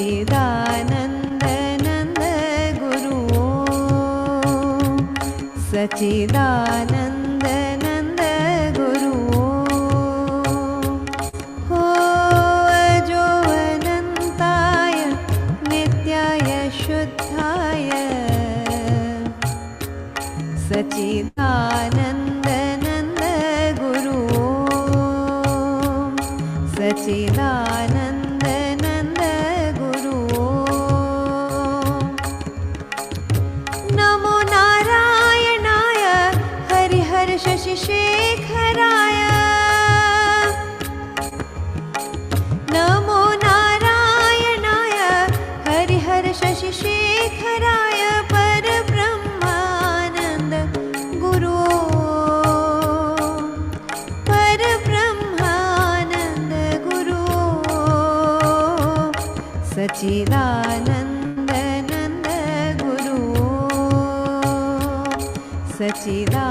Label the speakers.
Speaker 1: सच्चिदानन्द नन्द गुरु सच्चिदानन्द नन्द गुरु हो अजो अनन्ताय नित्याय शुद्धाय सच्चिदानन्द नन्द गुरु सच्चिदानन्द नन्द गुरु नमो नारायणाय हरिहर शशिशेखराय नमो नारायणाय हरिहर शशिशेखराय परब्रह्मानन्द गुरु परब्रह्मानन्द गुरु सच्चिदानन्द नन्द गुरु सच्चिदानन्द